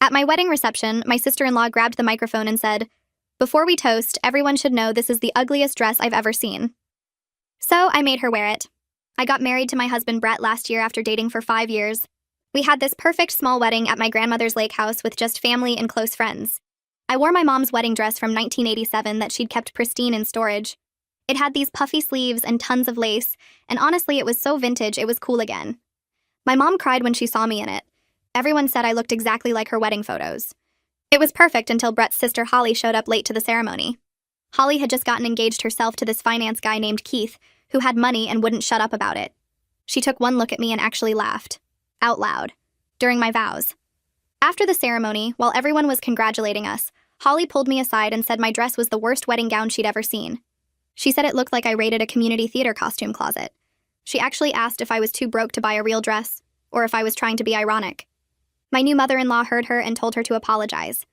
At my wedding reception, my sister-in-law grabbed the microphone and said, "Before we toast, everyone should know this is the ugliest dress I've ever seen." So I made her wear it. I got married to my husband Brett last year after dating for 5 years. We had this perfect small wedding at my grandmother's lake house with just family and close friends. I wore my mom's wedding dress from 1987 that she'd kept pristine in storage. It had these puffy sleeves and tons of lace, and honestly, it was so vintage it was cool again. My mom cried when she saw me in it. Everyone said I looked exactly like her wedding photos. It was perfect until Brett's sister Holly showed up late to the ceremony. Holly had just gotten engaged herself to this finance guy named Keith, who had money and wouldn't shut up about it. She took one look at me and actually laughed, out loud, during my vows. After the ceremony, while everyone was congratulating us, Holly pulled me aside and said my dress was the worst wedding gown she'd ever seen. She said it looked like I raided a community theater costume closet. She actually asked if I was too broke to buy a real dress, or if I was trying to be ironic. My new mother-in-law heard her and told her to apologize.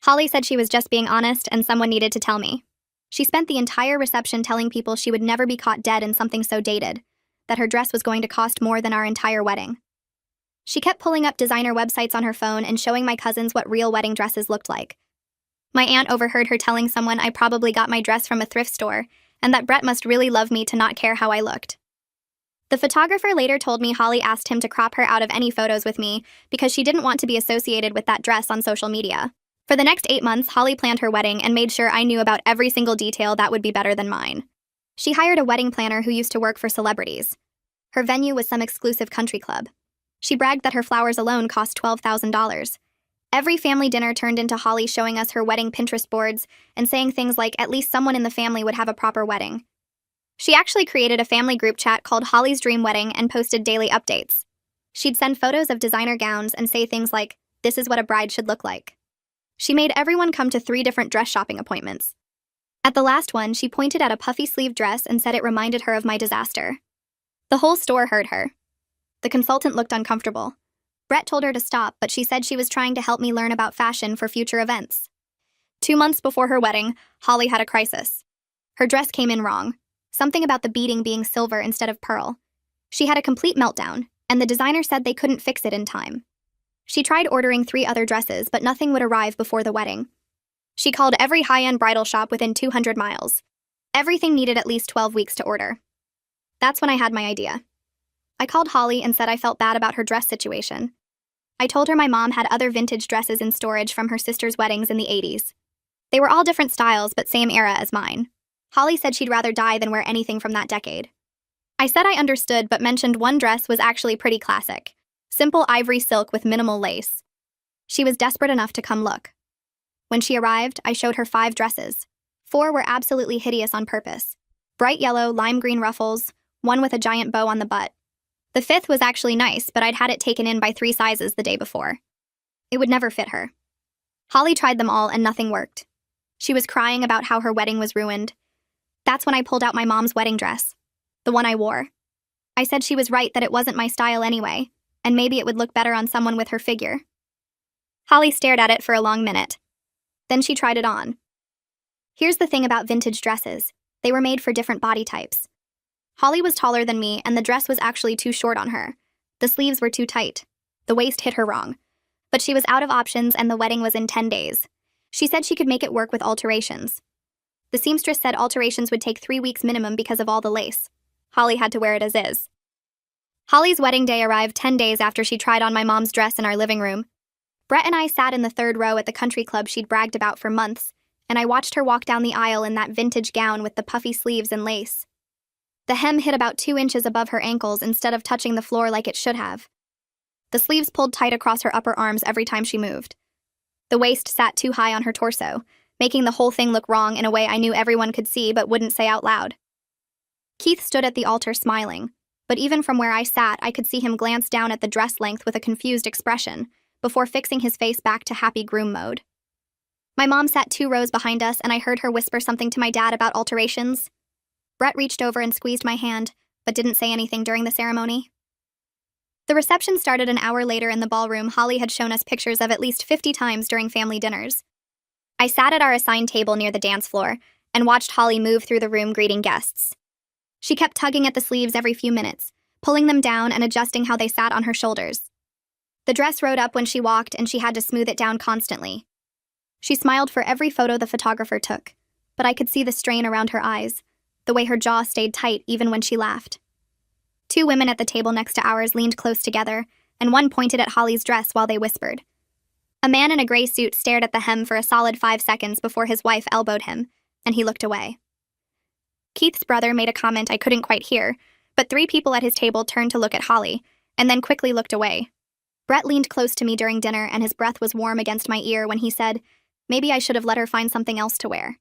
Holly said she was just being honest and someone needed to tell me. She spent the entire reception telling people she would never be caught dead in something so dated, that her dress was going to cost more than our entire wedding. She kept pulling up designer websites on her phone and showing my cousins what real wedding dresses looked like. My aunt overheard her telling someone I probably got my dress from a thrift store, and that Brett must really love me to not care how I looked. The photographer later told me Holly asked him to crop her out of any photos with me because she didn't want to be associated with that dress on social media. For the next 8 months, Holly planned her wedding and made sure I knew about every single detail that would be better than mine. She hired a wedding planner who used to work for celebrities. Her venue was some exclusive country club. She bragged that her flowers alone cost $12,000. Every family dinner turned into Holly showing us her wedding Pinterest boards and saying things like at least someone in the family would have a proper wedding. She actually created a family group chat called Holly's Dream Wedding and posted daily updates. She'd send photos of designer gowns and say things like, "This is what a bride should look like." She made everyone come to 3 different dress shopping appointments. At the last one, she pointed at a puffy sleeve dress and said it reminded her of my disaster. The whole store heard her. The consultant looked uncomfortable. Brett told her to stop, but she said she was trying to help me learn about fashion for future events. 2 months before her wedding, Holly had a crisis. Her dress came in wrong. Something about the beading being silver instead of pearl. She had a complete meltdown, and the designer said they couldn't fix it in time. She tried ordering 3 other dresses, but nothing would arrive before the wedding. She called every high-end bridal shop within 200 miles. Everything needed at least 12 weeks to order. That's when I had my idea. I called Holly and said I felt bad about her dress situation. I told her my mom had other vintage dresses in storage from her sister's weddings in the 80s. They were all different styles, but same era as mine. Holly said she'd rather die than wear anything from that decade. I said I understood, but mentioned one dress was actually pretty classic. Simple ivory silk with minimal lace. She was desperate enough to come look. When she arrived, I showed her 5 dresses. 4 were absolutely hideous on purpose. Bright yellow, lime green ruffles, one with a giant bow on the butt. The 5th was actually nice, but I'd had it taken in by 3 sizes the day before. It would never fit her. Holly tried them all and nothing worked. She was crying about how her wedding was ruined. That's when I pulled out my mom's wedding dress, the one I wore. I said she was right that it wasn't my style anyway, and maybe it would look better on someone with her figure. Holly stared at it for a long minute. Then she tried it on. Here's the thing about vintage dresses. They were made for different body types. Holly was taller than me, and the dress was actually too short on her. The sleeves were too tight. The waist hit her wrong. But she was out of options, and the wedding was in 10 days. She said she could make it work with alterations. The seamstress said alterations would take 3 weeks minimum because of all the lace. Holly had to wear it as is. Holly's wedding day arrived 10 days after she tried on my mom's dress in our living room. Brett and I sat in the 3rd row at the country club she'd bragged about for months, and I watched her walk down the aisle in that vintage gown with the puffy sleeves and lace. The hem hit about 2 inches above her ankles instead of touching the floor like it should have. The sleeves pulled tight across her upper arms every time she moved. The waist sat too high on her torso, making the whole thing look wrong in a way I knew everyone could see but wouldn't say out loud. Keith stood at the altar smiling, but even from where I sat, I could see him glance down at the dress length with a confused expression, before fixing his face back to happy groom mode. My mom sat 2 rows behind us, and I heard her whisper something to my dad about alterations. Brett reached over and squeezed my hand, but didn't say anything during the ceremony. The reception started an hour later in the ballroom Holly had shown us pictures of at least 50 times during family dinners. I sat at our assigned table near the dance floor and watched Holly move through the room greeting guests. She kept tugging at the sleeves every few minutes, pulling them down and adjusting how they sat on her shoulders. The dress rode up when she walked, and she had to smooth it down constantly. She smiled for every photo the photographer took, but I could see the strain around her eyes, the way her jaw stayed tight even when she laughed. Two women at the table next to ours leaned close together, and one pointed at Holly's dress while they whispered. A man in a gray suit stared at the hem for a solid 5 seconds before his wife elbowed him, and he looked away. Keith's brother made a comment I couldn't quite hear, but 3 people at his table turned to look at Holly, and then quickly looked away. Brett leaned close to me during dinner, and his breath was warm against my ear when he said, "Maybe I should have let her find something else to wear."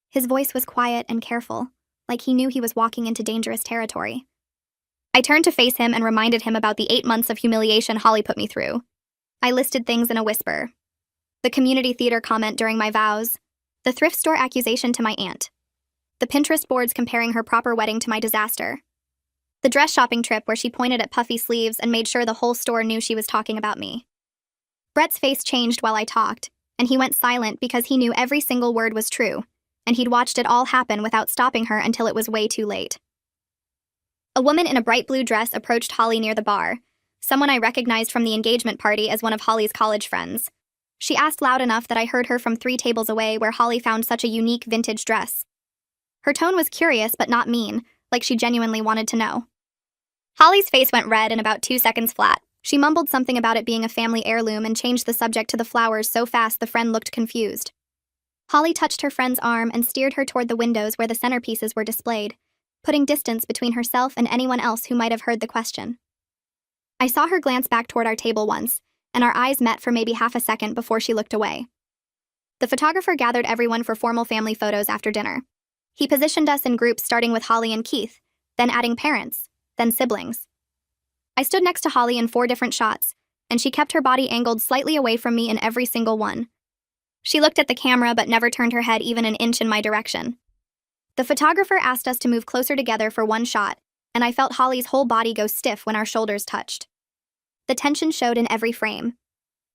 His voice was quiet and careful, like he knew he was walking into dangerous territory. I turned to face him and reminded him about the 8 months of humiliation Holly put me through. I listed things in a whisper. The community theater comment during my vows, the thrift store accusation to my aunt, the Pinterest boards comparing her proper wedding to my disaster, the dress shopping trip where she pointed at puffy sleeves and made sure the whole store knew she was talking about me. Brett's face changed while I talked, and he went silent because he knew every single word was true, and he'd watched it all happen without stopping her until it was way too late. A woman in a bright blue dress approached Holly near the bar, someone I recognized from the engagement party as one of Holly's college friends. She asked loud enough that I heard her from 3 tables away where Holly found such a unique vintage dress. Her tone was curious but not mean, like she genuinely wanted to know. Holly's face went red in about 2 seconds flat. She mumbled something about it being a family heirloom and changed the subject to the flowers so fast the friend looked confused. Holly touched her friend's arm and steered her toward the windows where the centerpieces were displayed, putting distance between herself and anyone else who might have heard the question. I saw her glance back toward our table once, and our eyes met for maybe half a second before she looked away. The photographer gathered everyone for formal family photos after dinner. He positioned us in groups starting with Holly and Keith, then adding parents, then siblings. I stood next to Holly in 4 different shots, and she kept her body angled slightly away from me in every single one. She looked at the camera but never turned her head even an inch in my direction. The photographer asked us to move closer together for one shot, and I felt Holly's whole body go stiff when our shoulders touched. The tension showed in every frame.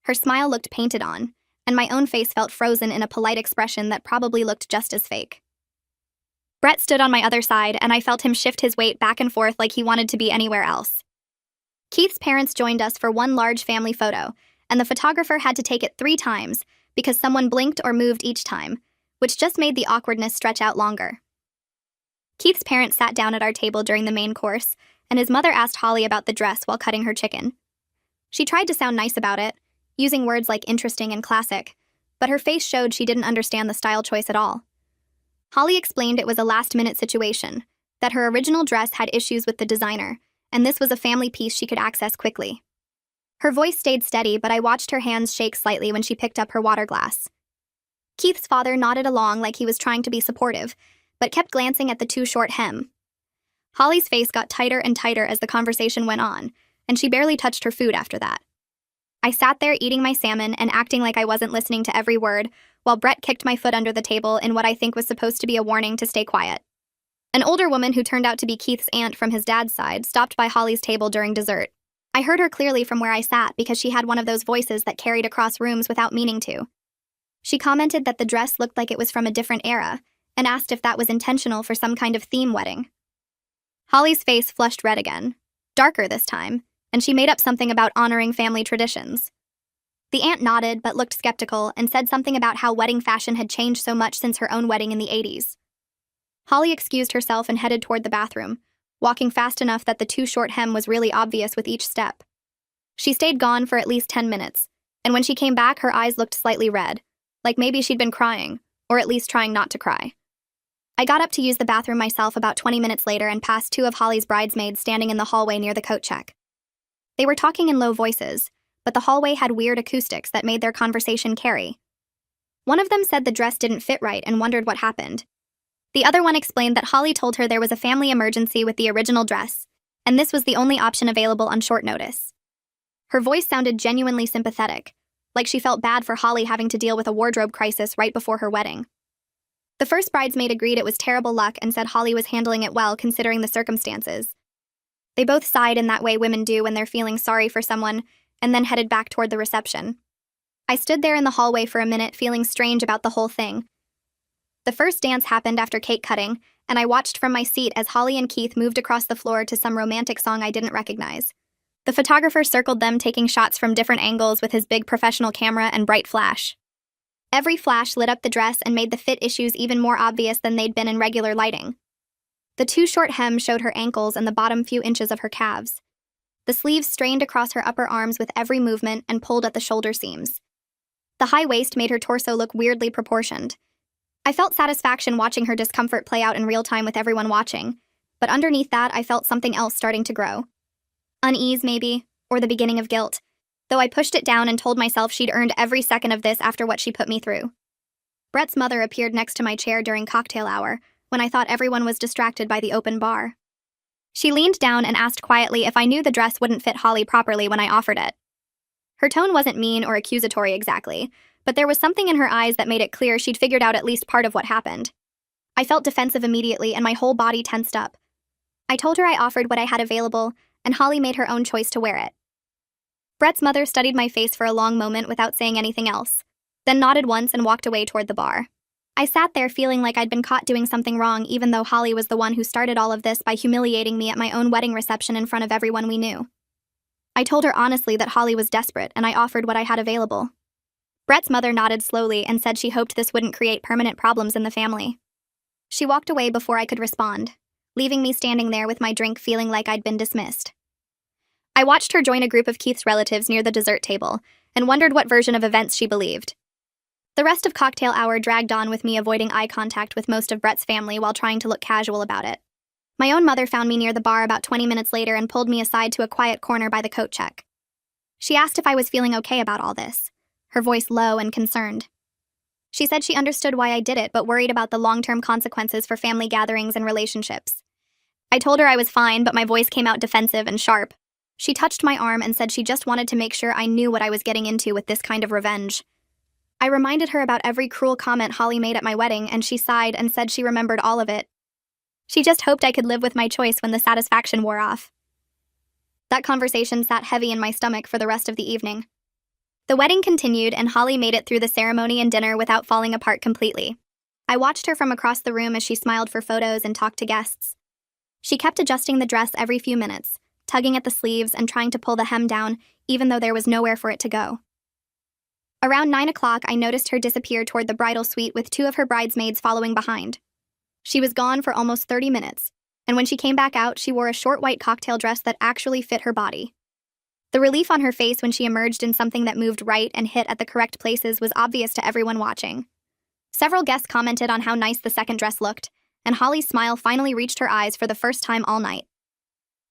Her smile looked painted on, and my own face felt frozen in a polite expression that probably looked just as fake. Brett stood on my other side, and I felt him shift his weight back and forth like he wanted to be anywhere else. Keith's parents joined us for one large family photo, and the photographer had to take it 3 times because someone blinked or moved each time, which just made the awkwardness stretch out longer. Keith's parents sat down at our table during the main course, and his mother asked Holly about the dress while cutting her chicken. She tried to sound nice about it, using words like interesting and classic, but her face showed she didn't understand the style choice at all. Holly explained it was a last-minute situation, that her original dress had issues with the designer, and this was a family piece she could access quickly. Her voice stayed steady, but I watched her hands shake slightly when she picked up her water glass. Keith's father nodded along like he was trying to be supportive, but kept glancing at the too short hem. Holly's face got tighter and tighter as the conversation went on, and she barely touched her food after that. I sat there eating my salmon and acting like I wasn't listening to every word, while Brett kicked my foot under the table in what I think was supposed to be a warning to stay quiet. An older woman who turned out to be Keith's aunt from his dad's side stopped by Holly's table during dessert. I heard her clearly from where I sat because she had one of those voices that carried across rooms without meaning to. She commented that the dress looked like it was from a different era, and asked if that was intentional for some kind of theme wedding. Holly's face flushed red again, darker this time, and she made up something about honoring family traditions. The aunt nodded but looked skeptical and said something about how wedding fashion had changed so much since her own wedding in the 80s. Holly excused herself and headed toward the bathroom, walking fast enough that the too short hem was really obvious with each step. She stayed gone for at least 10 minutes, and when she came back, her eyes looked slightly red, like maybe she'd been crying, or at least trying not to cry. I got up to use the bathroom myself about 20 minutes later and passed 2 of Holly's bridesmaids standing in the hallway near the coat check. They were talking in low voices, but the hallway had weird acoustics that made their conversation carry. One of them said the dress didn't fit right and wondered what happened. The other one explained that Holly told her there was a family emergency with the original dress, and this was the only option available on short notice. Her voice sounded genuinely sympathetic, like she felt bad for Holly having to deal with a wardrobe crisis right before her wedding. The first bridesmaid agreed it was terrible luck and said Holly was handling it well considering the circumstances. They both sighed in that way women do when they're feeling sorry for someone, and then headed back toward the reception. I stood there in the hallway for a minute feeling strange about the whole thing. The first dance happened after cake cutting, and I watched from my seat as Holly and Keith moved across the floor to some romantic song I didn't recognize. The photographer circled them, taking shots from different angles with his big professional camera and bright flash. Every flash lit up the dress and made the fit issues even more obvious than they'd been in regular lighting. The too short hem showed her ankles and the bottom few inches of her calves. The sleeves strained across her upper arms with every movement and pulled at the shoulder seams. The high waist made her torso look weirdly proportioned. I felt satisfaction watching her discomfort play out in real time with everyone watching, but underneath that I felt something else starting to grow. Unease, maybe, or the beginning of guilt, though I pushed it down and told myself she'd earned every second of this after what she put me through. Brett's mother appeared next to my chair during cocktail hour, when I thought everyone was distracted by the open bar. She leaned down and asked quietly if I knew the dress wouldn't fit Holly properly when I offered it. Her tone wasn't mean or accusatory exactly, but there was something in her eyes that made it clear she'd figured out at least part of what happened. I felt defensive immediately and my whole body tensed up. I told her I offered what I had available, and Holly made her own choice to wear it. Brett's mother studied my face for a long moment without saying anything else, then nodded once and walked away toward the bar. I sat there feeling like I'd been caught doing something wrong, even though Holly was the one who started all of this by humiliating me at my own wedding reception in front of everyone we knew. I told her honestly that Holly was desperate and I offered what I had available. Brett's mother nodded slowly and said she hoped this wouldn't create permanent problems in the family. She walked away before I could respond, leaving me standing there with my drink feeling like I'd been dismissed. I watched her join a group of Keith's relatives near the dessert table and wondered what version of events she believed. The rest of cocktail hour dragged on with me avoiding eye contact with most of Brett's family while trying to look casual about it. My own mother found me near the bar about 20 minutes later and pulled me aside to a quiet corner by the coat check. She asked if I was feeling okay about all this, her voice low and concerned. She said she understood why I did it, but worried about the long-term consequences for family gatherings and relationships. I told her I was fine, but my voice came out defensive and sharp. She touched my arm and said she just wanted to make sure I knew what I was getting into with this kind of revenge. I reminded her about every cruel comment Holly made at my wedding, and she sighed and said she remembered all of it. She just hoped I could live with my choice when the satisfaction wore off. That conversation sat heavy in my stomach for the rest of the evening. The wedding continued, and Holly made it through the ceremony and dinner without falling apart completely. I watched her from across the room as she smiled for photos and talked to guests. She kept adjusting the dress every few minutes, tugging at the sleeves and trying to pull the hem down, even though there was nowhere for it to go. Around 9 o'clock, I noticed her disappear toward the bridal suite with 2 of her bridesmaids following behind. She was gone for almost 30 minutes, and when she came back out, she wore a short white cocktail dress that actually fit her body. The relief on her face when she emerged in something that moved right and hit at the correct places was obvious to everyone watching. Several guests commented on how nice the second dress looked, and Holly's smile finally reached her eyes for the first time all night.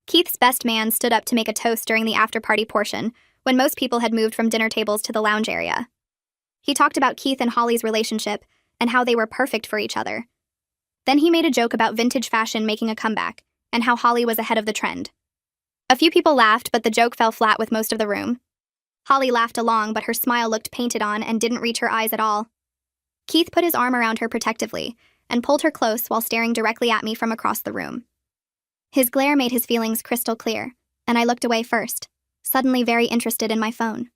Keith's best man stood up to make a toast during the after-party portion, when most people had moved from dinner tables to the lounge area. He talked about Keith and Holly's relationship and how they were perfect for each other. Then he made a joke about vintage fashion making a comeback and how Holly was ahead of the trend. A few people laughed, but the joke fell flat with most of the room. Holly laughed along, but her smile looked painted on and didn't reach her eyes at all. Keith put his arm around her protectively and pulled her close while staring directly at me from across the room. His glare made his feelings crystal clear, and I looked away first, suddenly very interested in my phone.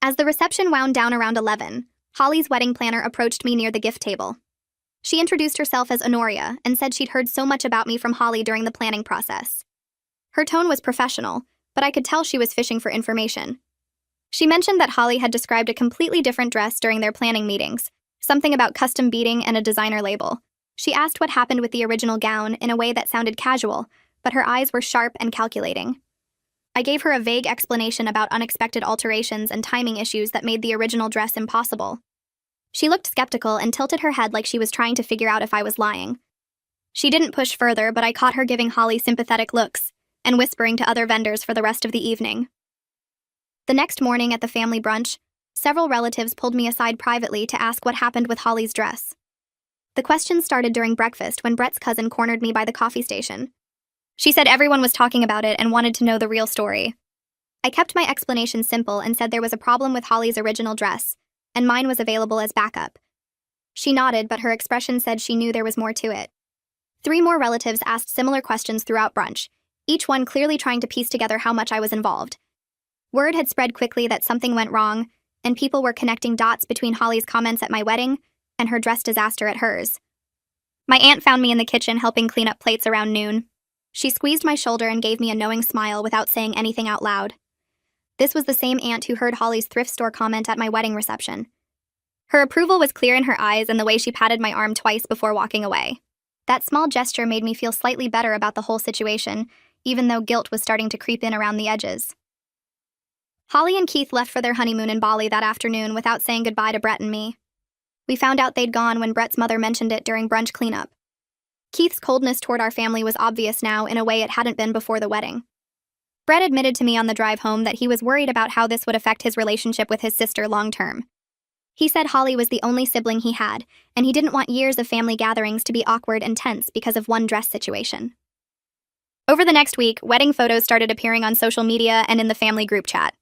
As the reception wound down around 11, Holly's wedding planner approached me near the gift table. She introduced herself as Honoria and said she'd heard so much about me from Holly during the planning process. Her tone was professional, but I could tell she was fishing for information. She mentioned that Holly had described a completely different dress during their planning meetings, something about custom beading and a designer label. She asked what happened with the original gown in a way that sounded casual, but her eyes were sharp and calculating. I gave her a vague explanation about unexpected alterations and timing issues that made the original dress impossible. She looked skeptical and tilted her head like she was trying to figure out if I was lying. She didn't push further, but I caught her giving Holly sympathetic looks and whispering to other vendors for the rest of the evening. The next morning at the family brunch, several relatives pulled me aside privately to ask what happened with Holly's dress. The questions started during breakfast when Brett's cousin cornered me by the coffee station. She said everyone was talking about it and wanted to know the real story. I kept my explanation simple and said there was a problem with Holly's original dress, and mine was available as backup. She nodded, but her expression said she knew there was more to it. 3 more relatives asked similar questions throughout brunch, each one clearly trying to piece together how much I was involved. Word had spread quickly that something went wrong, and people were connecting dots between Holly's comments at my wedding and her dress disaster at hers. My aunt found me in the kitchen helping clean up plates around noon. She squeezed my shoulder and gave me a knowing smile without saying anything out loud. This was the same aunt who heard Holly's thrift store comment at my wedding reception. Her approval was clear in her eyes and the way she patted my arm twice before walking away. That small gesture made me feel slightly better about the whole situation, even though guilt was starting to creep in around the edges. Holly and Keith left for their honeymoon in Bali that afternoon without saying goodbye to Brett and me. We found out they'd gone when Brett's mother mentioned it during brunch cleanup. Keith's coldness toward our family was obvious now in a way it hadn't been before the wedding. Brett admitted to me on the drive home that he was worried about how this would affect his relationship with his sister long term. He said Holly was the only sibling he had, and he didn't want years of family gatherings to be awkward and tense because of one dress situation. Over the next week, wedding photos started appearing on social media and in the family group chat.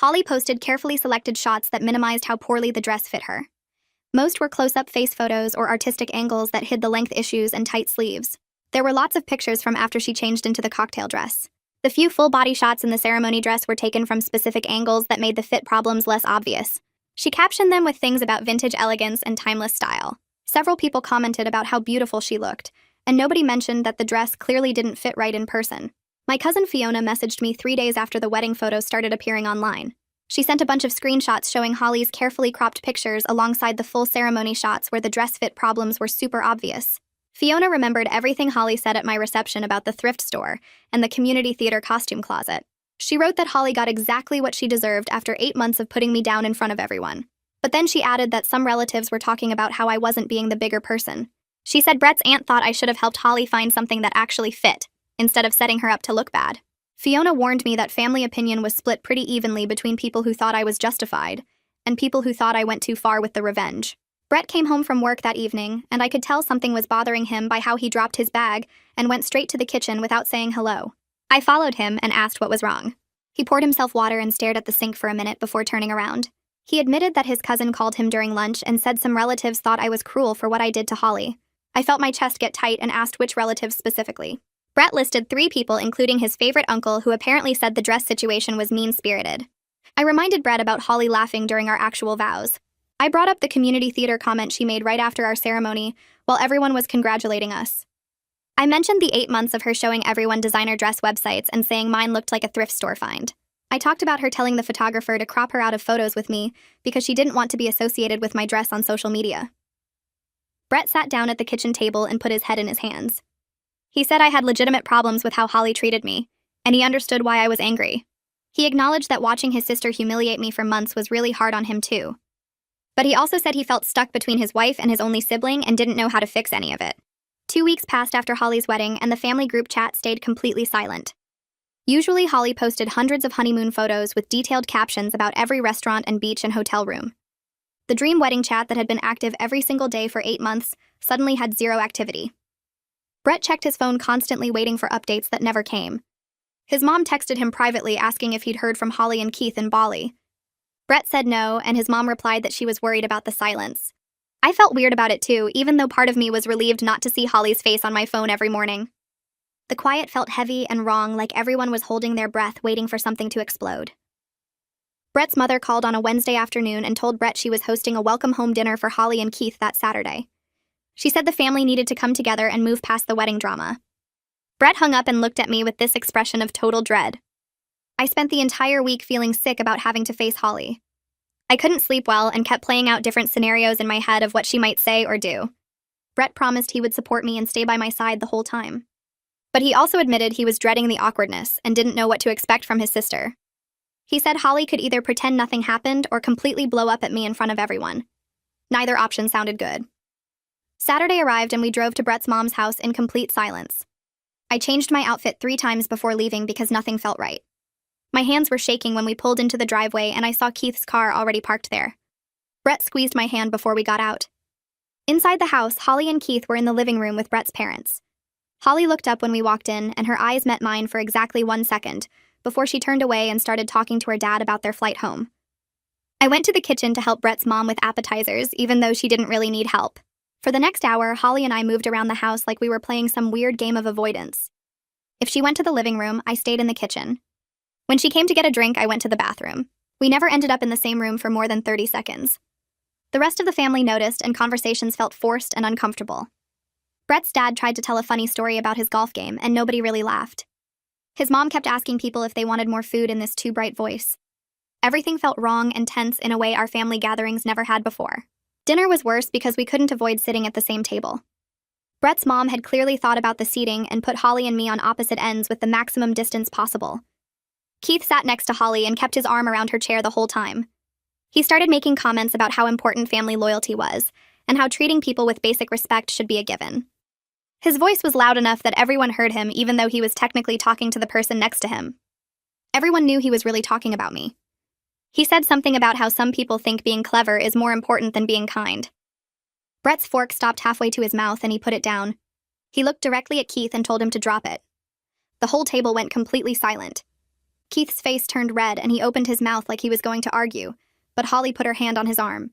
Holly posted carefully selected shots that minimized how poorly the dress fit her. Most were close-up face photos or artistic angles that hid the length issues and tight sleeves. There were lots of pictures from after she changed into the cocktail dress. The few full-body shots in the ceremony dress were taken from specific angles that made the fit problems less obvious. She captioned them with things about vintage elegance and timeless style. Several people commented about how beautiful she looked, and nobody mentioned that the dress clearly didn't fit right in person. My cousin Fiona messaged me 3 days after the wedding photos started appearing online. She sent a bunch of screenshots showing Holly's carefully cropped pictures alongside the full ceremony shots where the dress fit problems were super obvious. Fiona remembered everything Holly said at my reception about the thrift store and the community theater costume closet. She wrote that Holly got exactly what she deserved after 8 months of putting me down in front of everyone. But then she added that some relatives were talking about how I wasn't being the bigger person. She said Brett's aunt thought I should have helped Holly find something that actually fit, instead of setting her up to look bad. Fiona warned me that family opinion was split pretty evenly between people who thought I was justified and people who thought I went too far with the revenge. Brett came home from work that evening, and I could tell something was bothering him by how he dropped his bag and went straight to the kitchen without saying hello. I followed him and asked what was wrong. He poured himself water and stared at the sink for a minute before turning around. He admitted that his cousin called him during lunch and said some relatives thought I was cruel for what I did to Holly. I felt my chest get tight and asked which relatives specifically. Brett listed 3 people, including his favorite uncle, who apparently said the dress situation was mean-spirited. I reminded Brett about Holly laughing during our actual vows. I brought up the community theater comment she made right after our ceremony, while everyone was congratulating us. I mentioned the 8 months of her showing everyone designer dress websites and saying mine looked like a thrift store find. I talked about her telling the photographer to crop her out of photos with me because she didn't want to be associated with my dress on social media. Brett sat down at the kitchen table and put his head in his hands. He said I had legitimate problems with how Holly treated me, and he understood why I was angry. He acknowledged that watching his sister humiliate me for months was really hard on him too. But he also said he felt stuck between his wife and his only sibling and didn't know how to fix any of it. 2 weeks passed after Holly's wedding, and the family group chat stayed completely silent. Usually, Holly posted hundreds of honeymoon photos with detailed captions about every restaurant and beach and hotel room. The dream wedding chat that had been active every single day for 8 months suddenly had zero activity. Brett checked his phone constantly, waiting for updates that never came. His mom texted him privately asking if he'd heard from Holly and Keith in Bali. Brett said no, and his mom replied that she was worried about the silence. I felt weird about it too, even though part of me was relieved not to see Holly's face on my phone every morning. The quiet felt heavy and wrong, like everyone was holding their breath, waiting for something to explode. Brett's mother called on a Wednesday afternoon and told Brett she was hosting a welcome home dinner for Holly and Keith that Saturday. She said the family needed to come together and move past the wedding drama. Brett hung up and looked at me with this expression of total dread. I spent the entire week feeling sick about having to face Holly. I couldn't sleep well and kept playing out different scenarios in my head of what she might say or do. Brett promised he would support me and stay by my side the whole time. But he also admitted he was dreading the awkwardness and didn't know what to expect from his sister. He said Holly could either pretend nothing happened or completely blow up at me in front of everyone. Neither option sounded good. Saturday arrived and we drove to Brett's mom's house in complete silence. I changed my outfit 3 times before leaving because nothing felt right. My hands were shaking when we pulled into the driveway and I saw Keith's car already parked there. Brett squeezed my hand before we got out. Inside the house, Holly and Keith were in the living room with Brett's parents. Holly looked up when we walked in and her eyes met mine for exactly 1 second before she turned away and started talking to her dad about their flight home. I went to the kitchen to help Brett's mom with appetizers, even though she didn't really need help. For the next hour, Holly and I moved around the house like we were playing some weird game of avoidance. If she went to the living room, I stayed in the kitchen. When she came to get a drink, I went to the bathroom. We never ended up in the same room for more than 30 seconds. The rest of the family noticed and conversations felt forced and uncomfortable. Brett's dad tried to tell a funny story about his golf game, and nobody really laughed. His mom kept asking people if they wanted more food in this too bright voice. Everything felt wrong and tense in a way our family gatherings never had before. Dinner was worse because we couldn't avoid sitting at the same table. Brett's mom had clearly thought about the seating and put Holly and me on opposite ends with the maximum distance possible. Keith sat next to Holly and kept his arm around her chair the whole time. He started making comments about how important family loyalty was, and how treating people with basic respect should be a given. His voice was loud enough that everyone heard him, even though he was technically talking to the person next to him. Everyone knew he was really talking about me. He said something about how some people think being clever is more important than being kind. Brett's fork stopped halfway to his mouth and he put it down. He looked directly at Keith and told him to drop it. The whole table went completely silent. Keith's face turned red and he opened his mouth like he was going to argue, but Holly put her hand on his arm.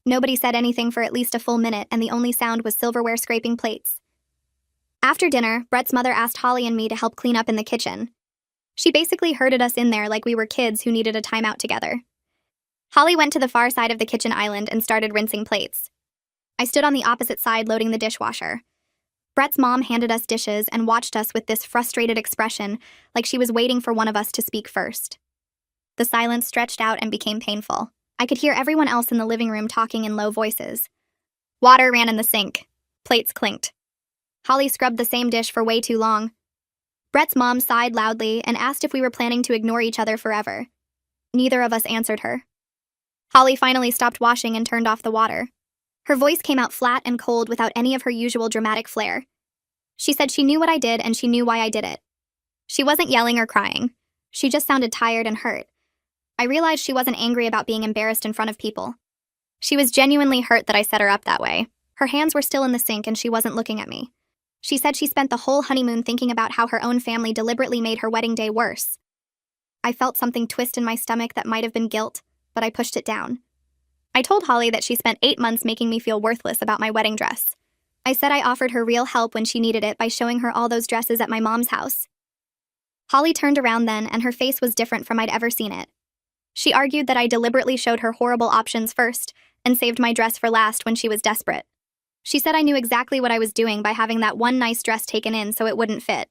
Nobody said anything for at least a full minute, and the only sound was silverware scraping plates. After dinner, Brett's mother asked Holly and me to help clean up in the kitchen. She basically herded us in there like we were kids who needed a timeout together. Holly went to the far side of the kitchen island and started rinsing plates. I stood on the opposite side loading the dishwasher. Brett's mom handed us dishes and watched us with this frustrated expression, like she was waiting for one of us to speak first. The silence stretched out and became painful. I could hear everyone else in the living room talking in low voices. Water ran in the sink. Plates clinked. Holly scrubbed the same dish for way too long. Brett's mom sighed loudly and asked if we were planning to ignore each other forever. Neither of us answered her. Holly finally stopped washing and turned off the water. Her voice came out flat and cold without any of her usual dramatic flair. She said she knew what I did and she knew why I did it. She wasn't yelling or crying. She just sounded tired and hurt. I realized she wasn't angry about being embarrassed in front of people. She was genuinely hurt that I set her up that way. Her hands were still in the sink and she wasn't looking at me. She said she spent the whole honeymoon thinking about how her own family deliberately made her wedding day worse. I felt something twist in my stomach that might have been guilt, but I pushed it down. I told Holly that she spent 8 months making me feel worthless about my wedding dress. I said I offered her real help when she needed it by showing her all those dresses at my mom's house. Holly turned around then, and her face was different from I'd ever seen it. She argued that I deliberately showed her horrible options first and saved my dress for last when she was desperate. She said I knew exactly what I was doing by having that one nice dress taken in so it wouldn't fit.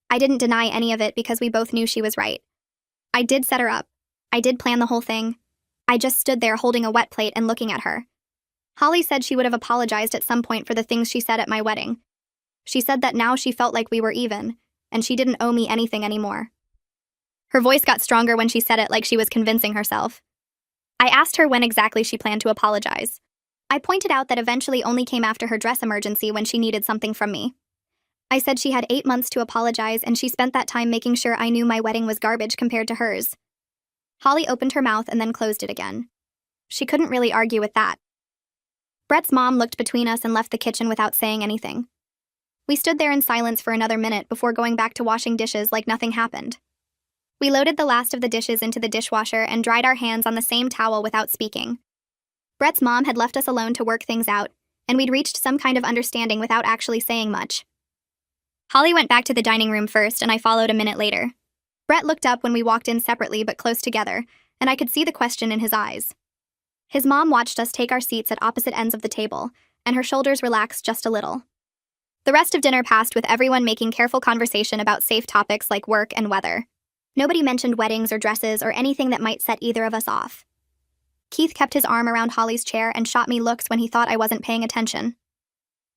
I didn't deny any of it because we both knew she was right. I did set her up. I did plan the whole thing. I just stood there holding a wet plate and looking at her. Holly said she would have apologized at some point for the things she said at my wedding. She said that now she felt like we were even, and she didn't owe me anything anymore. Her voice got stronger when she said it, like she was convincing herself. I asked her when exactly she planned to apologize. I pointed out that eventually only came after her dress emergency when she needed something from me. I said she had 8 months to apologize, and she spent that time making sure I knew my wedding was garbage compared to hers. Holly opened her mouth and then closed it again. She couldn't really argue with that. Brett's mom looked between us and left the kitchen without saying anything. We stood there in silence for another minute before going back to washing dishes like nothing happened. We loaded the last of the dishes into the dishwasher and dried our hands on the same towel without speaking. Brett's mom had left us alone to work things out, and we'd reached some kind of understanding without actually saying much. Holly went back to the dining room first, and I followed a minute later. Brett looked up when we walked in separately but close together, and I could see the question in his eyes. His mom watched us take our seats at opposite ends of the table, and her shoulders relaxed just a little. The rest of dinner passed with everyone making careful conversation about safe topics like work and weather. Nobody mentioned weddings or dresses or anything that might set either of us off. Keith kept his arm around Holly's chair and shot me looks when he thought I wasn't paying attention.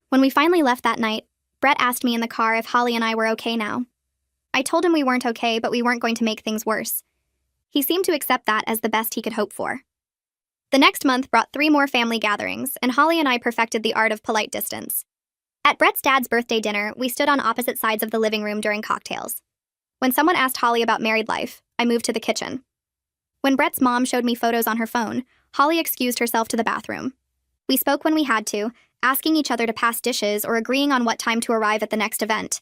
When we finally left that night, Brett asked me in the car if Holly and I were okay now. I told him we weren't okay, but we weren't going to make things worse. He seemed to accept that as the best he could hope for. The next month brought 3 more family gatherings, and Holly and I perfected the art of polite distance. At Brett's dad's birthday dinner, we stood on opposite sides of the living room during cocktails. When someone asked Holly about married life, I moved to the kitchen. When Brett's mom showed me photos on her phone, Holly excused herself to the bathroom. We spoke when we had to, asking each other to pass dishes or agreeing on what time to arrive at the next event.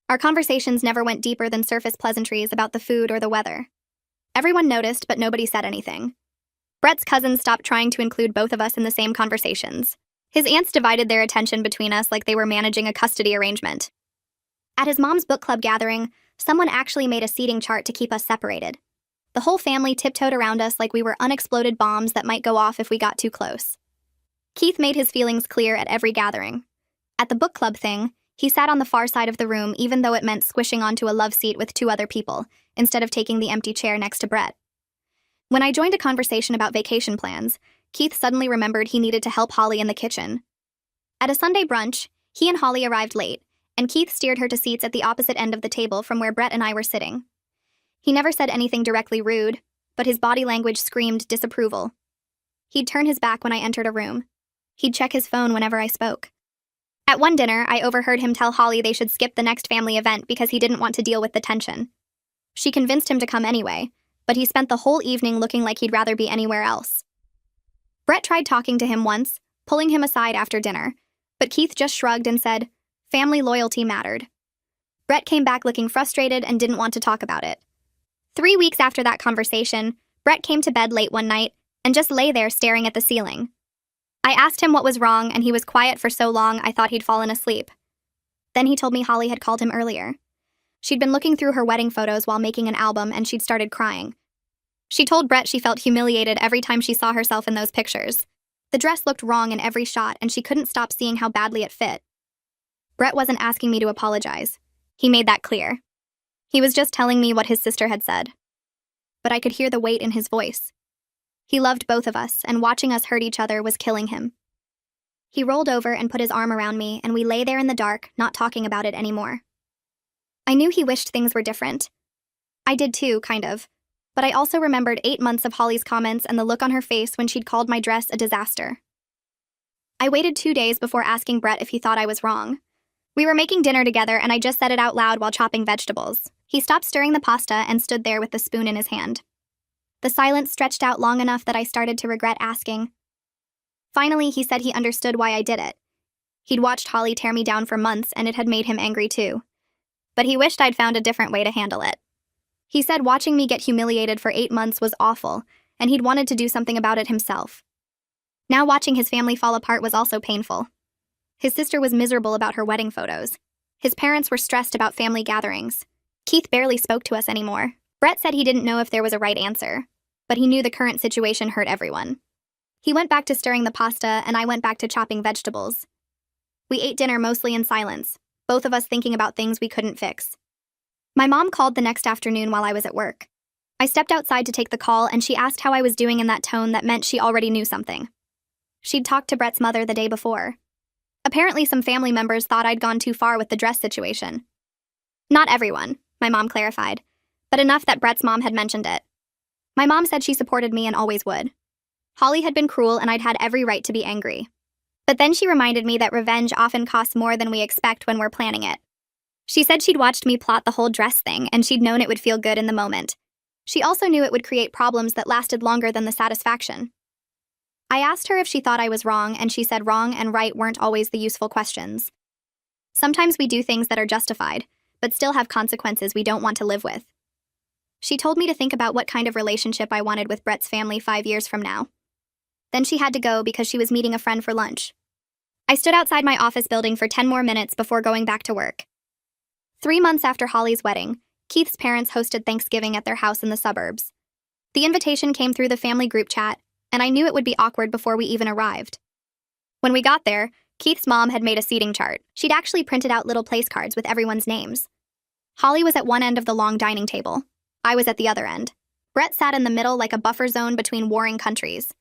Our conversations never went deeper than surface pleasantries about the food or the weather. Everyone noticed, but nobody said anything. Brett's cousins stopped trying to include both of us in the same conversations. His aunts divided their attention between us like they were managing a custody arrangement. At his mom's book club gathering, someone actually made a seating chart to keep us separated. The whole family tiptoed around us like we were unexploded bombs that might go off if we got too close. Keith made his feelings clear at every gathering. At the book club thing, he sat on the far side of the room even though it meant squishing onto a love seat with 2 other people, instead of taking the empty chair next to Brett. When I joined a conversation about vacation plans, Keith suddenly remembered he needed to help Holly in the kitchen. At a Sunday brunch, he and Holly arrived late, and Keith steered her to seats at the opposite end of the table from where Brett and I were sitting. He never said anything directly rude, but his body language screamed disapproval. He'd turn his back when I entered a room. He'd check his phone whenever I spoke. At one dinner, I overheard him tell Holly they should skip the next family event because he didn't want to deal with the tension. She convinced him to come anyway, but he spent the whole evening looking like he'd rather be anywhere else. Brett tried talking to him once, pulling him aside after dinner, but Keith just shrugged and said, family loyalty mattered. Brett came back looking frustrated and didn't want to talk about it. 3 weeks after that conversation, Brett came to bed late one night and just lay there staring at the ceiling. I asked him what was wrong, and he was quiet for so long I thought he'd fallen asleep. Then he told me Holly had called him earlier. She'd been looking through her wedding photos while making an album, and she'd started crying. She told Brett she felt humiliated every time she saw herself in those pictures. The dress looked wrong in every shot, and she couldn't stop seeing how badly it fit. Brett wasn't asking me to apologize. He made that clear. He was just telling me what his sister had said. But I could hear the weight in his voice. He loved both of us, and watching us hurt each other was killing him. He rolled over and put his arm around me, and we lay there in the dark, not talking about it anymore. I knew he wished things were different. I did too, kind of. But I also remembered 8 months of Holly's comments and the look on her face when she'd called my dress a disaster. I waited 2 days before asking Brett if he thought I was wrong. We were making dinner together, and I just said it out loud while chopping vegetables. He stopped stirring the pasta and stood there with the spoon in his hand. The silence stretched out long enough that I started to regret asking. Finally, he said he understood why I did it. He'd watched Holly tear me down for months, and it had made him angry too. But he wished I'd found a different way to handle it. He said watching me get humiliated for 8 months was awful, and he'd wanted to do something about it himself. Now watching his family fall apart was also painful. His sister was miserable about her wedding photos. His parents were stressed about family gatherings. Keith barely spoke to us anymore. Brett said he didn't know if there was a right answer, but he knew the current situation hurt everyone. He went back to stirring the pasta, and I went back to chopping vegetables. We ate dinner mostly in silence, both of us thinking about things we couldn't fix. My mom called the next afternoon while I was at work. I stepped outside to take the call, and she asked how I was doing in that tone that meant she already knew something. She'd talked to Brett's mother the day before. Apparently some family members thought I'd gone too far with the dress situation. Not everyone, my mom clarified, but enough that Brett's mom had mentioned it. My mom said she supported me and always would. Holly had been cruel, and I'd had every right to be angry. But then she reminded me that revenge often costs more than we expect when we're planning it. She said she'd watched me plot the whole dress thing, and she'd known it would feel good in the moment. She also knew it would create problems that lasted longer than the satisfaction. I asked her if she thought I was wrong, and she said wrong and right weren't always the useful questions. Sometimes we do things that are justified, but still have consequences we don't want to live with. She told me to think about what kind of relationship I wanted with Brett's family 5 years from now. Then she had to go because she was meeting a friend for lunch. I stood outside my office building for 10 more minutes before going back to work. 3 months after Holly's wedding, Keith's parents hosted Thanksgiving at their house in the suburbs. The invitation came through the family group chat, and I knew it would be awkward before we even arrived. When we got there, Keith's mom had made a seating chart. She'd actually printed out little place cards with everyone's names. Holly was at one end of the long dining table. I was at the other end. Brett sat in the middle like a buffer zone between warring countries.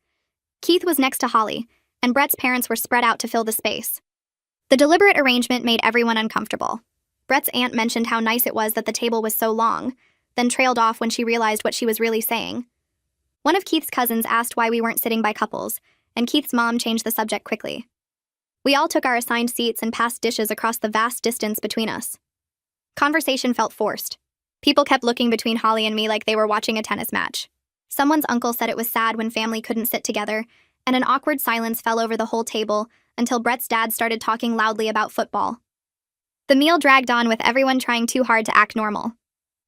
Keith was next to Holly, and Brett's parents were spread out to fill the space. The deliberate arrangement made everyone uncomfortable. Brett's aunt mentioned how nice it was that the table was so long, then trailed off when she realized what she was really saying. One of Keith's cousins asked why we weren't sitting by couples, and Keith's mom changed the subject quickly. We all took our assigned seats and passed dishes across the vast distance between us. Conversation felt forced. People kept looking between Holly and me like they were watching a tennis match. Someone's uncle said it was sad when family couldn't sit together, and an awkward silence fell over the whole table until Brett's dad started talking loudly about football. The meal dragged on with everyone trying too hard to act normal.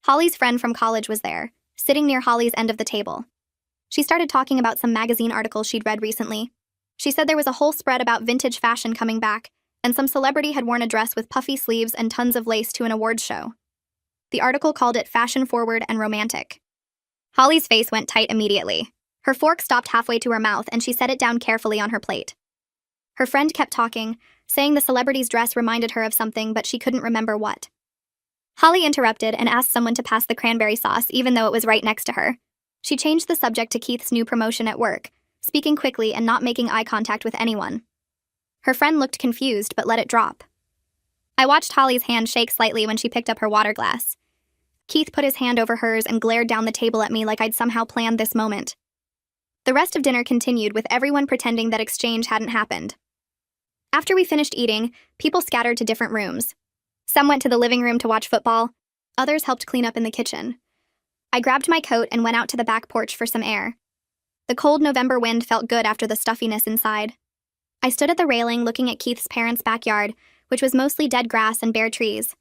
Holly's friend from college was there, sitting near Holly's end of the table. She started talking about some magazine articles she'd read recently. She said there was a whole spread about vintage fashion coming back, and some celebrity had worn a dress with puffy sleeves and tons of lace to an awards show. The article called it fashion-forward and romantic. Holly's face went tight immediately. Her fork stopped halfway to her mouth, and she set it down carefully on her plate. Her friend kept talking, saying the celebrity's dress reminded her of something, but she couldn't remember what. Holly interrupted and asked someone to pass the cranberry sauce, even though it was right next to her. She changed the subject to Keith's new promotion at work, speaking quickly and not making eye contact with anyone. Her friend looked confused, but let it drop. I watched Holly's hand shake slightly when she picked up her water glass. Keith put his hand over hers and glared down the table at me like I'd somehow planned this moment. The rest of dinner continued, with everyone pretending that exchange hadn't happened. After we finished eating, people scattered to different rooms. Some went to the living room to watch football. Others helped clean up in the kitchen. I grabbed my coat and went out to the back porch for some air. The cold November wind felt good after the stuffiness inside. I stood at the railing looking at Keith's parents' backyard, which was mostly dead grass and bare trees.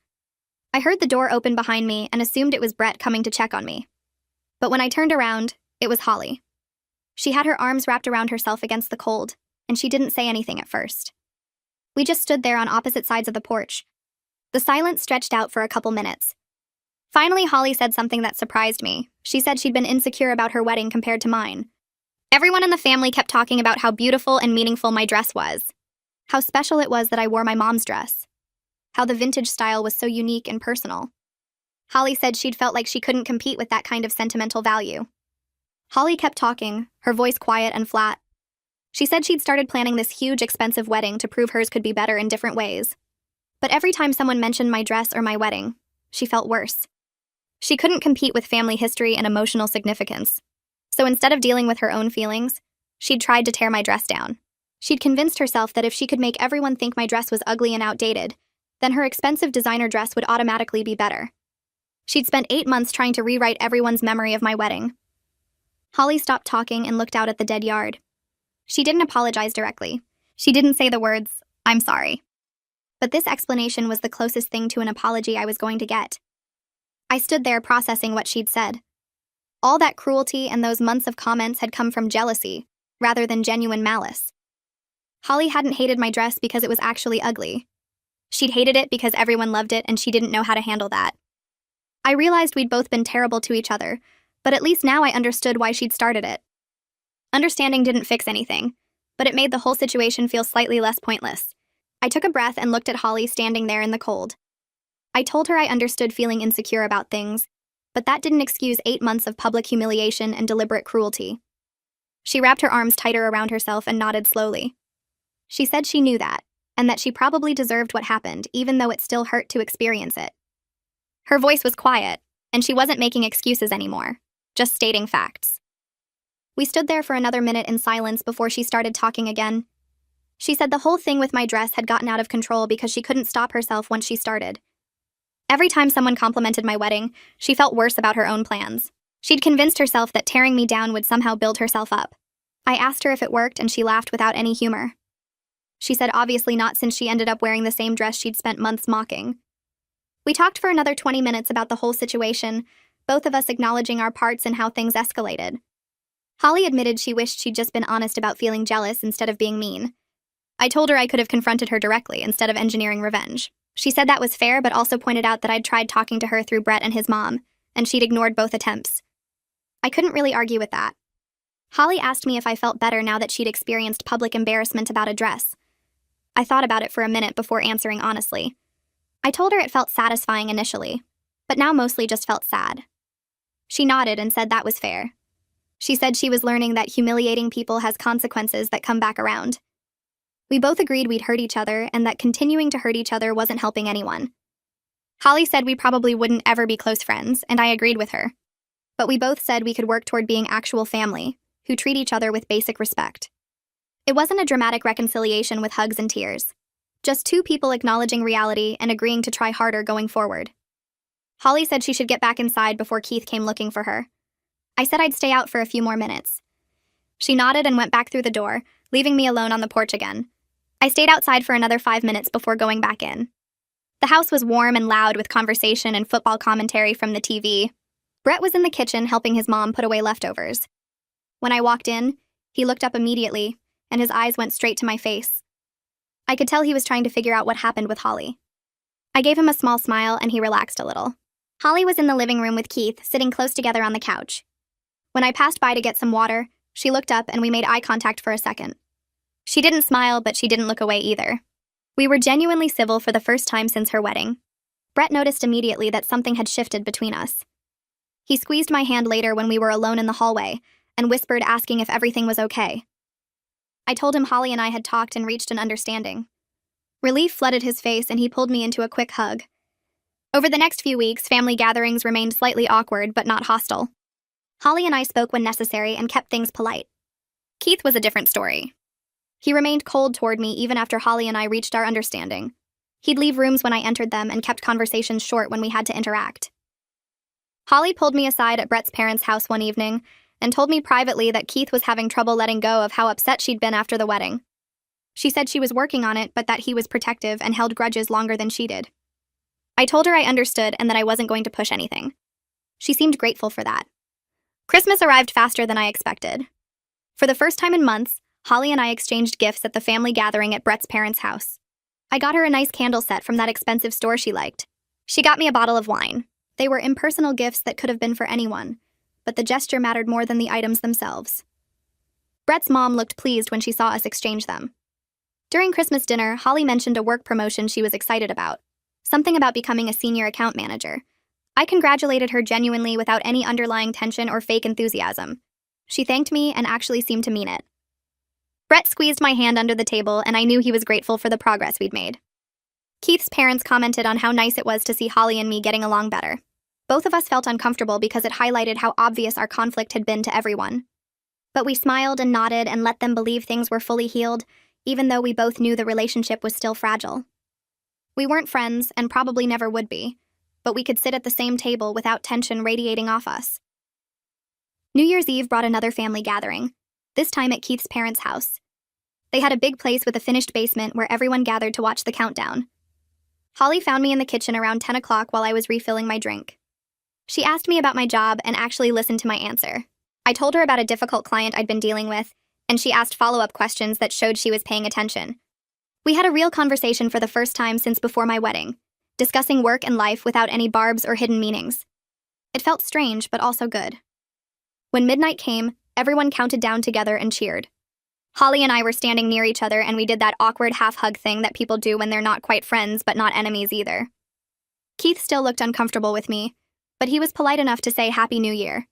I heard the door open behind me and assumed it was Brett coming to check on me. But when I turned around, it was Holly. She had her arms wrapped around herself against the cold, and she didn't say anything at first. We just stood there on opposite sides of the porch. The silence stretched out for a couple minutes. Finally, Holly said something that surprised me. She said she'd been insecure about her wedding compared to mine. Everyone in the family kept talking about how beautiful and meaningful my dress was. How special it was that I wore my mom's dress. How the vintage style was so unique and personal. Holly said she'd felt like she couldn't compete with that kind of sentimental value. Holly kept talking, her voice quiet and flat. She said she'd started planning this huge, expensive wedding to prove hers could be better in different ways. But every time someone mentioned my dress or my wedding, she felt worse. She couldn't compete with family history and emotional significance. So instead of dealing with her own feelings, she'd tried to tear my dress down. She'd convinced herself that if she could make everyone think my dress was ugly and outdated, then her expensive designer dress would automatically be better. She'd spent 8 months trying to rewrite everyone's memory of my wedding. Holly stopped talking and looked out at the dead yard. She didn't apologize directly. She didn't say the words, "I'm sorry." But this explanation was the closest thing to an apology I was going to get. I stood there processing what she'd said. All that cruelty and those months of comments had come from jealousy, rather than genuine malice. Holly hadn't hated my dress because it was actually ugly. She'd hated it because everyone loved it and she didn't know how to handle that. I realized we'd both been terrible to each other, but at least now I understood why she'd started it. Understanding didn't fix anything, but it made the whole situation feel slightly less pointless. I took a breath and looked at Holly standing there in the cold. I told her I understood feeling insecure about things, but that didn't excuse 8 months of public humiliation and deliberate cruelty. She wrapped her arms tighter around herself and nodded slowly. She said she knew that, and that she probably deserved what happened, even though it still hurt to experience it. Her voice was quiet, and she wasn't making excuses anymore, just stating facts. We stood there for another minute in silence before she started talking again. She said the whole thing with my dress had gotten out of control because she couldn't stop herself once she started. Every time someone complimented my wedding, she felt worse about her own plans. She'd convinced herself that tearing me down would somehow build herself up. I asked her if it worked, and she laughed without any humor. She said obviously not, since she ended up wearing the same dress she'd spent months mocking. We talked for another 20 minutes about the whole situation, both of us acknowledging our parts and how things escalated. Holly admitted she wished she'd just been honest about feeling jealous instead of being mean. I told her I could have confronted her directly instead of engineering revenge. She said that was fair, but also pointed out that I'd tried talking to her through Brett and his mom, and she'd ignored both attempts. I couldn't really argue with that. Holly asked me if I felt better now that she'd experienced public embarrassment about a dress. I thought about it for a minute before answering honestly. I told her it felt satisfying initially, but now mostly just felt sad. She nodded and said that was fair. She said she was learning that humiliating people has consequences that come back around. We both agreed we'd hurt each other and that continuing to hurt each other wasn't helping anyone. Holly said we probably wouldn't ever be close friends, and I agreed with her. But we both said we could work toward being actual family, who treat each other with basic respect. It wasn't a dramatic reconciliation with hugs and tears. Just two people acknowledging reality and agreeing to try harder going forward. Holly said she should get back inside before Keith came looking for her. I said I'd stay out for a few more minutes. She nodded and went back through the door, leaving me alone on the porch again. I stayed outside for another 5 minutes before going back in. The house was warm and loud with conversation and football commentary from the TV. Brett was in the kitchen helping his mom put away leftovers. When I walked in, he looked up immediately, and his eyes went straight to my face. I could tell he was trying to figure out what happened with Holly. I gave him a small smile and he relaxed a little. Holly was in the living room with Keith, sitting close together on the couch. When I passed by to get some water, she looked up and we made eye contact for a second. She didn't smile, but she didn't look away either. We were genuinely civil for the first time since her wedding. Brett noticed immediately that something had shifted between us. He squeezed my hand later when we were alone in the hallway and whispered, asking if everything was okay. I told him Holly and I had talked and reached an understanding. Relief flooded his face and he pulled me into a quick hug. Over the next few weeks, family gatherings remained slightly awkward but not hostile. Holly and I spoke when necessary and kept things polite. Keith was a different story. He remained cold toward me even after Holly and I reached our understanding. He'd leave rooms when I entered them and kept conversations short when we had to interact. Holly pulled me aside at Brett's parents' house one evening and told me privately that Keith was having trouble letting go of how upset she'd been after the wedding. She said she was working on it, but that he was protective and held grudges longer than she did. I told her I understood and that I wasn't going to push anything. She seemed grateful for that. Christmas arrived faster than I expected. For the first time in months, Holly and I exchanged gifts at the family gathering at Brett's parents' house. I got her a nice candle set from that expensive store she liked. She got me a bottle of wine. They were impersonal gifts that could have been for anyone, but the gesture mattered more than the items themselves. Brett's mom looked pleased when she saw us exchange them. During Christmas dinner, Holly mentioned a work promotion she was excited about, something about becoming a senior account manager. I congratulated her genuinely without any underlying tension or fake enthusiasm. She thanked me and actually seemed to mean it. Brett squeezed my hand under the table, and I knew he was grateful for the progress we'd made. Keith's parents commented on how nice it was to see Holly and me getting along better. Both of us felt uncomfortable because it highlighted how obvious our conflict had been to everyone. But we smiled and nodded and let them believe things were fully healed, even though we both knew the relationship was still fragile. We weren't friends, and probably never would be, but we could sit at the same table without tension radiating off us. New Year's Eve brought another family gathering, this time at Keith's parents' house. They had a big place with a finished basement where everyone gathered to watch the countdown. Holly found me in the kitchen around 10 o'clock while I was refilling my drink. She asked me about my job and actually listened to my answer. I told her about a difficult client I'd been dealing with, and she asked follow-up questions that showed she was paying attention. We had a real conversation for the first time since before my wedding, discussing work and life without any barbs or hidden meanings. It felt strange, but also good. When midnight came, everyone counted down together and cheered. Holly and I were standing near each other, and we did that awkward half-hug thing that people do when they're not quite friends but not enemies either. Keith still looked uncomfortable with me, but he was polite enough to say Happy New Year.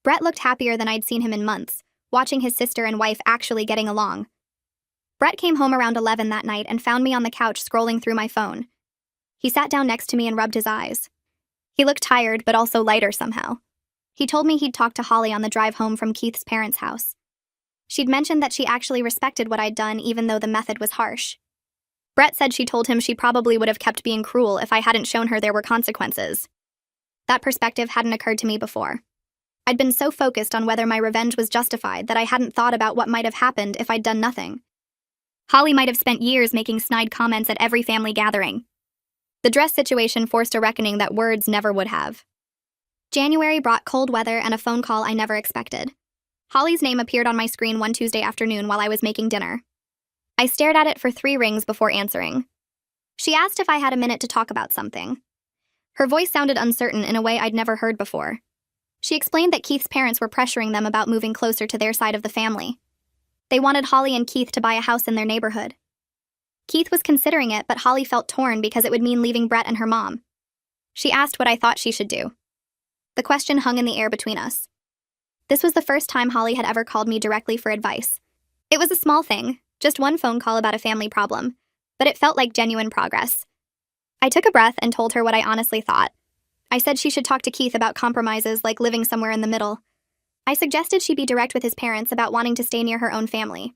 Brett looked happier than I'd seen him in months, watching his sister and wife actually getting along. Brett came home around 11 that night and found me on the couch scrolling through my phone. He sat down next to me and rubbed his eyes. He looked tired, but also lighter somehow. He told me he'd talked to Holly on the drive home from Keith's parents' house. She'd mentioned that she actually respected what I'd done even though the method was harsh. Brett said she told him she probably would have kept being cruel if I hadn't shown her there were consequences. That perspective hadn't occurred to me before. I'd been so focused on whether my revenge was justified that I hadn't thought about what might have happened if I'd done nothing. Holly might have spent years making snide comments at every family gathering. The dress situation forced a reckoning that words never would have. January brought cold weather and a phone call I never expected. Holly's name appeared on my screen one Tuesday afternoon while I was making dinner. I stared at it for 3 rings before answering. She asked if I had a minute to talk about something. Her voice sounded uncertain in a way I'd never heard before. She explained that Keith's parents were pressuring them about moving closer to their side of the family. They wanted Holly and Keith to buy a house in their neighborhood. Keith was considering it, but Holly felt torn because it would mean leaving Brett and her mom. She asked what I thought she should do. The question hung in the air between us. This was the first time Holly had ever called me directly for advice. It was a small thing, just one phone call about a family problem, but it felt like genuine progress. I took a breath and told her what I honestly thought. I said she should talk to Keith about compromises like living somewhere in the middle. I suggested she be direct with his parents about wanting to stay near her own family.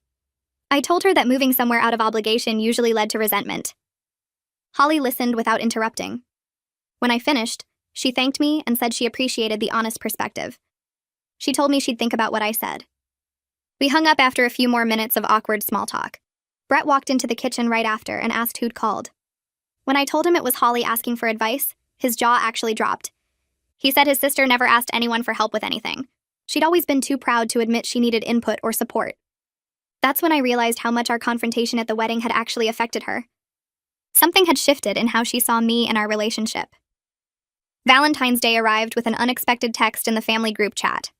I told her that moving somewhere out of obligation usually led to resentment. Holly listened without interrupting. When I finished, she thanked me and said she appreciated the honest perspective. She told me she'd think about what I said. We hung up after a few more minutes of awkward small talk. Brett walked into the kitchen right after and asked who'd called. When I told him it was Holly asking for advice, his jaw actually dropped. He said his sister never asked anyone for help with anything. She'd always been too proud to admit she needed input or support. That's when I realized how much our confrontation at the wedding had actually affected her. Something had shifted in how she saw me and our relationship. Valentine's Day arrived with an unexpected text in the family group chat.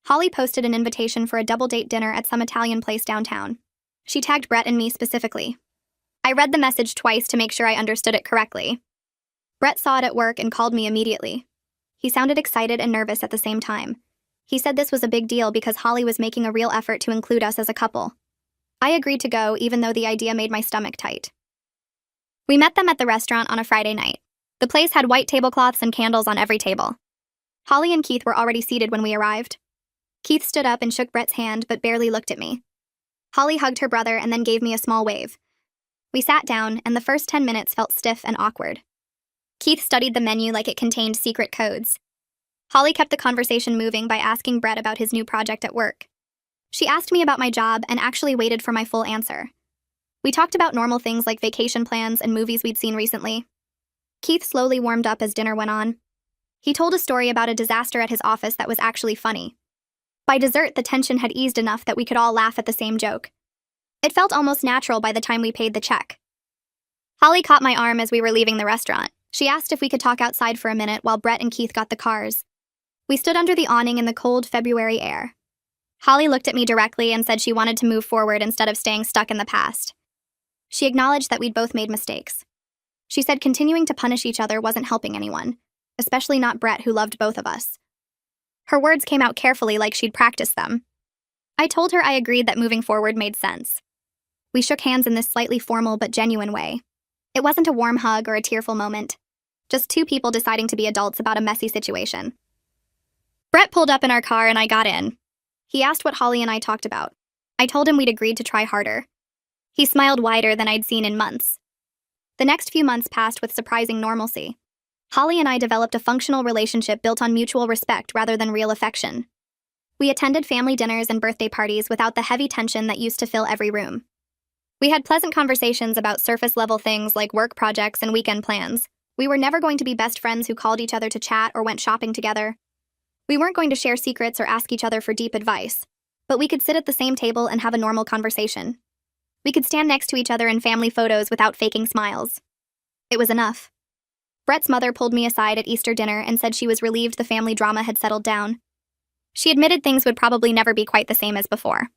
Holly posted an invitation for a double-date dinner at some Italian place downtown. She tagged Brett and me specifically. I read the message twice to make sure I understood it correctly. Brett saw it at work and called me immediately. He sounded excited and nervous at the same time. He said this was a big deal because Holly was making a real effort to include us as a couple. I agreed to go, even though the idea made my stomach tight. We met them at the restaurant on a Friday night. The place had white tablecloths and candles on every table. Holly and Keith were already seated when we arrived. Keith stood up and shook Brett's hand but barely looked at me. Holly hugged her brother and then gave me a small wave. We sat down, and the first 10 minutes felt stiff and awkward. Keith studied the menu like it contained secret codes. Holly kept the conversation moving by asking Brett about his new project at work. She asked me about my job and actually waited for my full answer. We talked about normal things like vacation plans and movies we'd seen recently. Keith slowly warmed up as dinner went on. He told a story about a disaster at his office that was actually funny. By dessert, the tension had eased enough that we could all laugh at the same joke. It felt almost natural by the time we paid the check. Holly caught my arm as we were leaving the restaurant. She asked if we could talk outside for a minute while Brett and Keith got the cars. We stood under the awning in the cold February air. Holly looked at me directly and said she wanted to move forward instead of staying stuck in the past. She acknowledged that we'd both made mistakes. She said continuing to punish each other wasn't helping anyone, especially not Brett, who loved both of us. Her words came out carefully, like she'd practiced them. I told her I agreed that moving forward made sense. We shook hands in this slightly formal but genuine way. It wasn't a warm hug or a tearful moment, just two people deciding to be adults about a messy situation. Brett pulled up in our car and I got in. He asked what Holly and I talked about. I told him we'd agreed to try harder. He smiled wider than I'd seen in months. The next few months passed with surprising normalcy. Holly and I developed a functional relationship built on mutual respect rather than real affection. We attended family dinners and birthday parties without the heavy tension that used to fill every room. We had pleasant conversations about surface-level things like work projects and weekend plans. We were never going to be best friends who called each other to chat or went shopping together. We weren't going to share secrets or ask each other for deep advice, but we could sit at the same table and have a normal conversation. We could stand next to each other in family photos without faking smiles. It was enough. Brett's mother pulled me aside at Easter dinner and said she was relieved the family drama had settled down. She admitted things would probably never be quite the same as before.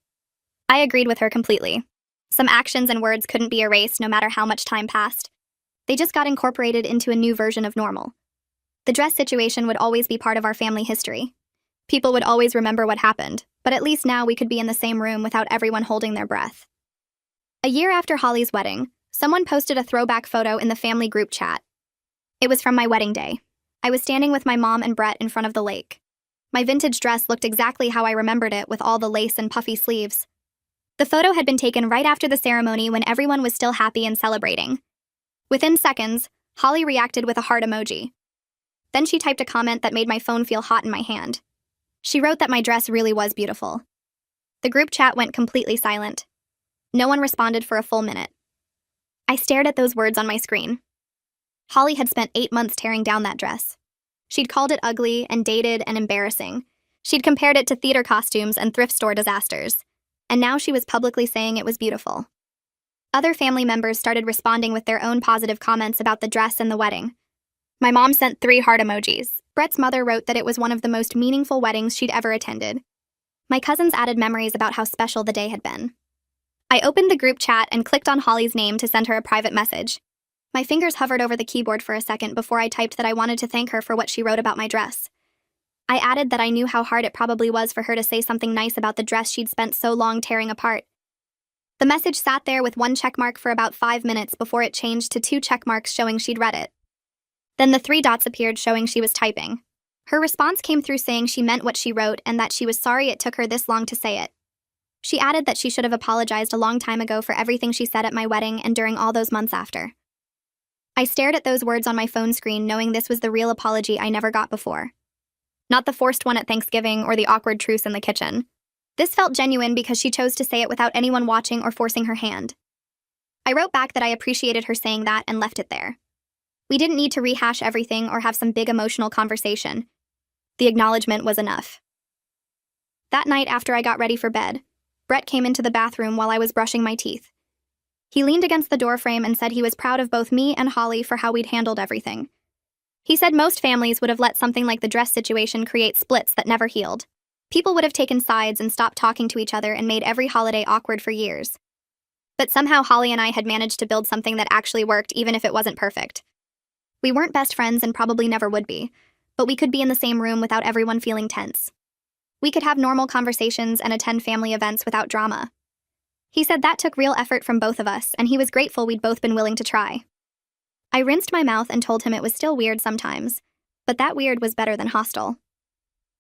I agreed with her completely. Some actions and words couldn't be erased no matter how much time passed. They just got incorporated into a new version of normal. The dress situation would always be part of our family history. People would always remember what happened, but at least now we could be in the same room without everyone holding their breath. A year after Holly's wedding, someone posted a throwback photo in the family group chat. It was from my wedding day. I was standing with my mom and Brett in front of the lake. My vintage dress looked exactly how I remembered it, with all the lace and puffy sleeves. The photo had been taken right after the ceremony when everyone was still happy and celebrating. Within seconds, Holly reacted with a heart emoji. Then she typed a comment that made my phone feel hot in my hand. She wrote that my dress really was beautiful. The group chat went completely silent. No one responded for a full minute. I stared at those words on my screen. Holly had spent 8 months tearing down that dress. She'd called it ugly and dated and embarrassing. She'd compared it to theater costumes and thrift store disasters. And now she was publicly saying it was beautiful. Other family members started responding with their own positive comments about the dress and the wedding. My mom sent 3 heart emojis. Brett's mother wrote that it was one of the most meaningful weddings she'd ever attended. My cousins added memories about how special the day had been. I opened the group chat and clicked on Holly's name to send her a private message. My fingers hovered over the keyboard for a second before I typed that I wanted to thank her for what she wrote about my dress. I added that I knew how hard it probably was for her to say something nice about the dress she'd spent so long tearing apart. The message sat there with 1 checkmark for about 5 minutes before it changed to 2 checkmarks showing she'd read it. Then the 3 dots appeared showing she was typing. Her response came through saying she meant what she wrote and that she was sorry it took her this long to say it. She added that she should have apologized a long time ago for everything she said at my wedding and during all those months after. I stared at those words on my phone screen, knowing this was the real apology I never got before. Not the forced one at Thanksgiving or the awkward truce in the kitchen. This felt genuine because she chose to say it without anyone watching or forcing her hand. I wrote back that I appreciated her saying that and left it there. We didn't need to rehash everything or have some big emotional conversation. The acknowledgement was enough. That night after I got ready for bed, Brett came into the bathroom while I was brushing my teeth. He leaned against the doorframe and said he was proud of both me and Holly for how we'd handled everything. He said most families would have let something like the dress situation create splits that never healed. People would have taken sides and stopped talking to each other and made every holiday awkward for years. But somehow Holly and I had managed to build something that actually worked even if it wasn't perfect. We weren't best friends and probably never would be, but we could be in the same room without everyone feeling tense. We could have normal conversations and attend family events without drama. He said that took real effort from both of us, and he was grateful we'd both been willing to try. I rinsed my mouth and told him it was still weird sometimes, but that weird was better than hostile.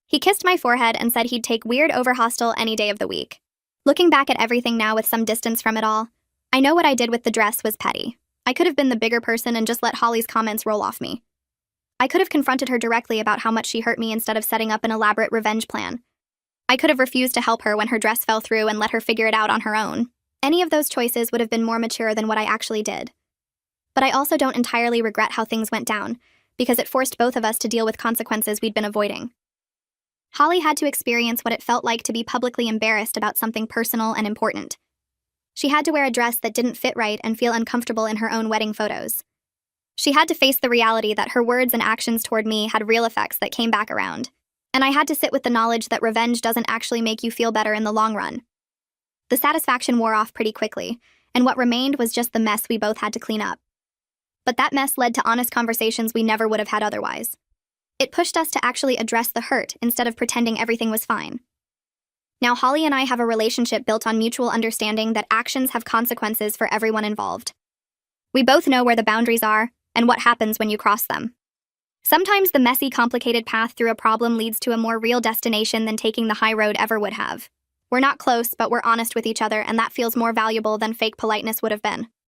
He kissed my forehead and said he'd take weird over hostile any day of the week. Looking back at everything now with some distance from it all, I know what I did with the dress was petty. I could have been the bigger person and just let Holly's comments roll off me. I could have confronted her directly about how much she hurt me instead of setting up an elaborate revenge plan. I could have refused to help her when her dress fell through and let her figure it out on her own. Any of those choices would have been more mature than what I actually did. But I also don't entirely regret how things went down, because it forced both of us to deal with consequences we'd been avoiding. Holly had to experience what it felt like to be publicly embarrassed about something personal and important. She had to wear a dress that didn't fit right and feel uncomfortable in her own wedding photos. She had to face the reality that her words and actions toward me had real effects that came back around. And I had to sit with the knowledge that revenge doesn't actually make you feel better in the long run. The satisfaction wore off pretty quickly, and what remained was just the mess we both had to clean up. But that mess led to honest conversations we never would have had otherwise. It pushed us to actually address the hurt instead of pretending everything was fine. Now Holly and I have a relationship built on mutual understanding that actions have consequences for everyone involved. We both know where the boundaries are and what happens when you cross them. Sometimes the messy, complicated path through a problem leads to a more real destination than taking the high road ever would have. We're not close, but we're honest with each other, and that feels more valuable than fake politeness would have been.